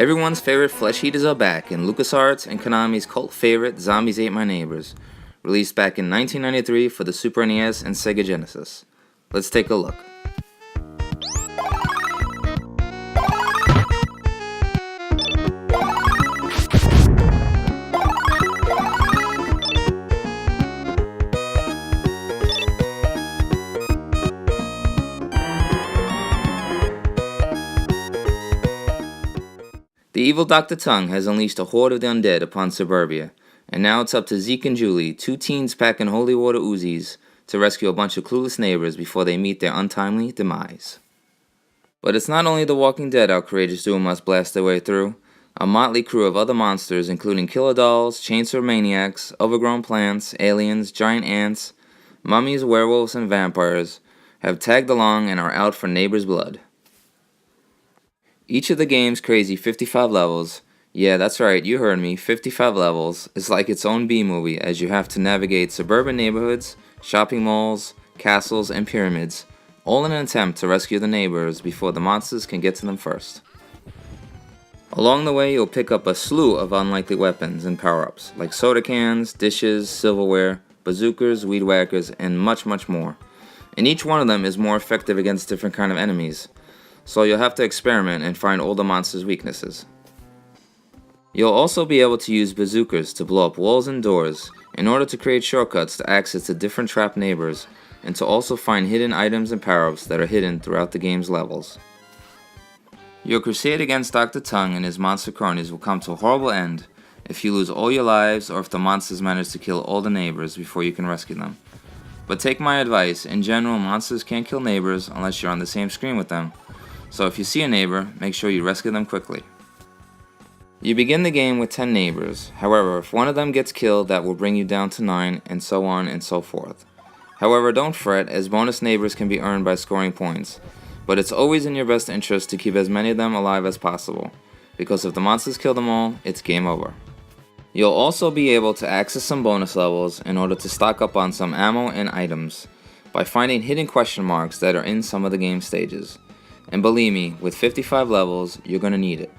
Everyone's favorite flesh eaters are back, and LucasArts and Konami's cult favorite Zombies Ate My Neighbors, released back in 1993 for the Super NES and Sega Genesis. Let's take a look. The evil Dr. Tongue has unleashed a horde of the undead upon Suburbia, and now it's up to Zeke and Julie, two teens packing holy water Uzis, to rescue a bunch of clueless neighbors before they meet their untimely demise. But it's not only the Walking Dead our courageous duo must blast their way through. A motley crew of other monsters, including killer dolls, chainsaw maniacs, overgrown plants, aliens, giant ants, mummies, werewolves, and vampires, have tagged along and are out for neighbors' blood. Each of the game's crazy 55 levels, yeah, that's right, you heard me, 55 levels, is like its own B-movie as you have to navigate suburban neighborhoods, shopping malls, castles, and pyramids, all in an attempt to rescue the neighbors before the monsters can get to them first. Along the way, you'll pick up a slew of unlikely weapons and power-ups, like soda cans, dishes, silverware, bazookas, weed whackers, and much, much more. And each one of them is more effective against different kind of enemies, so you'll have to experiment and find all the monsters' weaknesses. You'll also be able to use bazookas to blow up walls and doors in order to create shortcuts to access to different trapped neighbors and to also find hidden items and power-ups that are hidden throughout the game's levels. Your crusade against Dr. Tongue and his monster cronies will come to a horrible end if you lose all your lives or if the monsters manage to kill all the neighbors before you can rescue them. But take my advice, in general monsters can't kill neighbors unless you're on the same screen with them. So if you see a neighbor, make sure you rescue them quickly. You begin the game with 10 neighbors, however, if one of them gets killed that will bring you down to 9, and so on and so forth. However, don't fret, as bonus neighbors can be earned by scoring points, but it's always in your best interest to keep as many of them alive as possible, because if the monsters kill them all, it's game over. You'll also be able to access some bonus levels in order to stock up on some ammo and items, by finding hidden question marks that are in some of the game stages. And believe me, with 55 levels, you're gonna need it.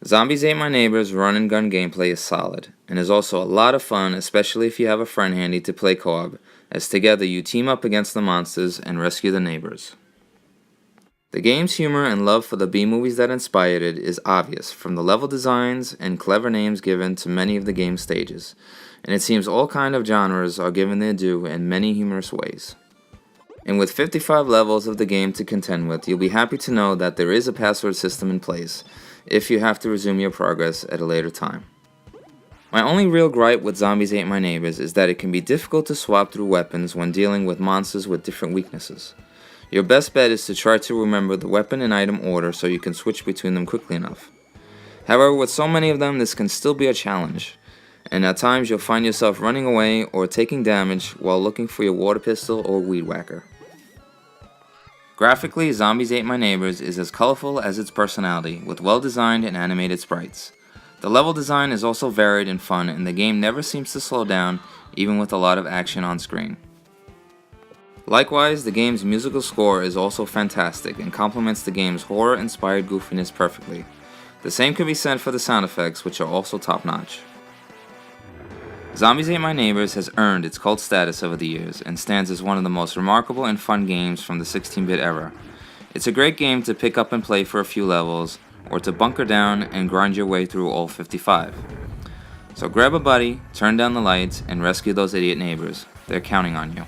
Zombies Ate My Neighbors run and gun gameplay is solid, and is also a lot of fun, especially if you have a friend handy to play co-op, as together you team up against the monsters and rescue the neighbors. The game's humor and love for the B-movies that inspired it is obvious from the level designs and clever names given to many of the game's stages, and it seems all kind of genres are given their due in many humorous ways. And with 55 levels of the game to contend with, you'll be happy to know that there is a password system in place, if you have to resume your progress at a later time. My only real gripe with Zombies Ate My Neighbors is that it can be difficult to swap through weapons when dealing with monsters with different weaknesses. Your best bet is to try to remember the weapon and item order so you can switch between them quickly enough. However, with so many of them, this can still be a challenge, and at times you'll find yourself running away or taking damage while looking for your water pistol or weed whacker. Graphically, Zombies Ate My Neighbors is as colorful as its personality, with well-designed and animated sprites. The level design is also varied and fun, and the game never seems to slow down, even with a lot of action on screen. Likewise, the game's musical score is also fantastic and complements the game's horror-inspired goofiness perfectly. The same can be said for the sound effects, which are also top-notch. Zombies Ate My Neighbors has earned its cult status over the years and stands as one of the most remarkable and fun games from the 16-bit era. It's a great game to pick up and play for a few levels, or to bunker down and grind your way through all 55. So grab a buddy, turn down the lights, and rescue those idiot neighbors. They're counting on you.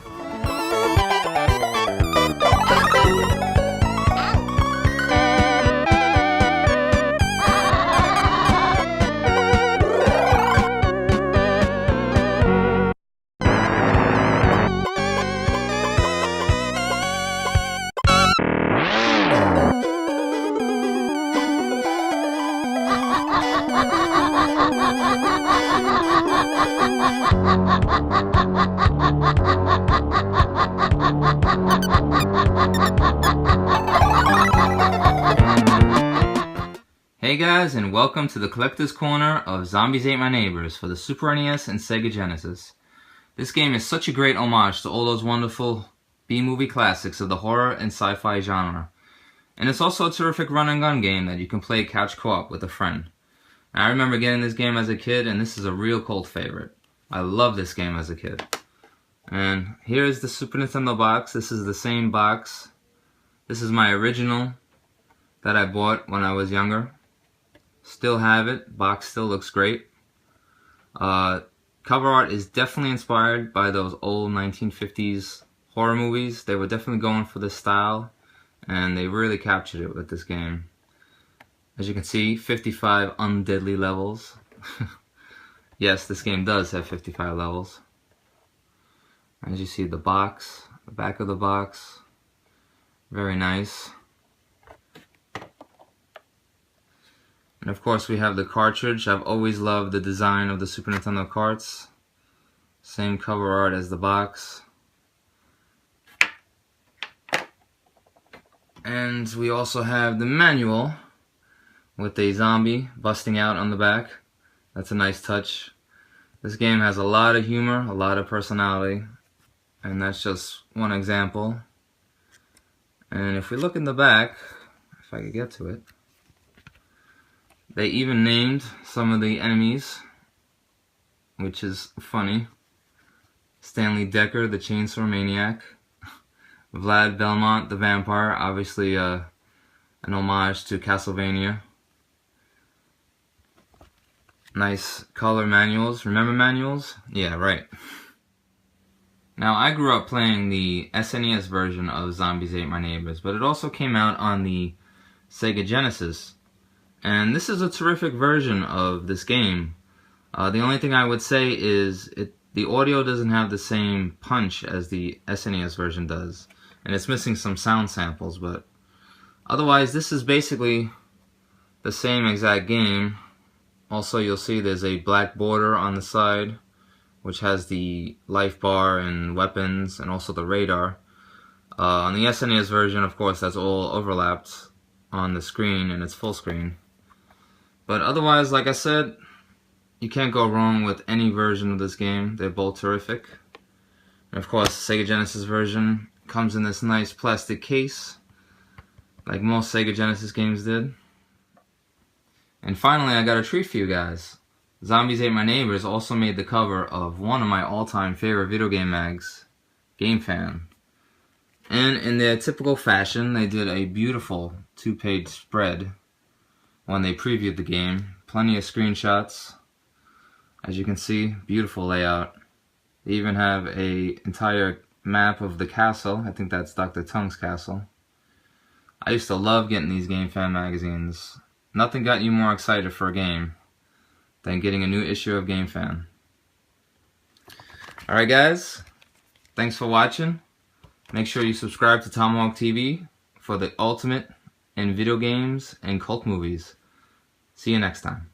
Hey guys, and welcome to the Collector's Corner of Zombies Ate My Neighbors for the Super NES and Sega Genesis. This game is such a great homage to all those wonderful B-movie classics of the horror and sci-fi genre. And it's also a terrific run-and-gun game that you can play couch co-op with a friend. Now, I remember getting this game as a kid, and this is a real cult favorite. I love this game as a kid. And here's the Super Nintendo box. This is the same box. This is my original that I bought when I was younger. Still have it. Box still looks great. Cover art is definitely inspired by those old 1950s horror movies. They were definitely going for this style, and they really captured it with this game. As you can see, 55 undeadly levels. Yes, this game does have 55 levels. As you see, the box, the back of the box, very nice. And of course we have the cartridge. I've always loved the design of the Super Nintendo carts. Same cover art as the box. And we also have the manual with a zombie busting out on the back. That's a nice touch. This game has a lot of humor, a lot of personality, and that's just one example. And if we look in the back, if I could get to it, they even named some of the enemies, which is funny. Stanley Decker, the Chainsaw Maniac. Vlad Belmont, the Vampire, obviously an homage to Castlevania. Nice color manuals. Remember manuals? Yeah, right. Now, I grew up playing the SNES version of Zombies Ate My Neighbors, but it also came out on the Sega Genesis. And this is a terrific version of this game. The only thing I would say is the audio doesn't have the same punch as the SNES version does. And it's missing some sound samples, but otherwise this is basically the same exact game. Also, you'll see there's a black border on the side, which has the life bar and weapons and also the radar. On the SNES version, of course, that's all overlapped on the screen and it's full screen. But otherwise, like I said, you can't go wrong with any version of this game. They're both terrific. And of course, the Sega Genesis version comes in this nice plastic case, like most Sega Genesis games did. And finally, I got a treat for you guys. Zombies Ate My Neighbors also made the cover of one of my all-time favorite video game mags, Game Fan. And in their typical fashion, they did a beautiful 2-page spread when they previewed the game. Plenty of screenshots. As you can see, beautiful layout. They even have an entire map of the castle. I think that's Dr. Tongue's castle. I used to love getting these Game Fan magazines. Nothing got you more excited for a game than getting a new issue of Game Fan. Alright guys, thanks for watching. Make sure you subscribe to Tomahawk TV for the ultimate in video games and cult movies. See you next time.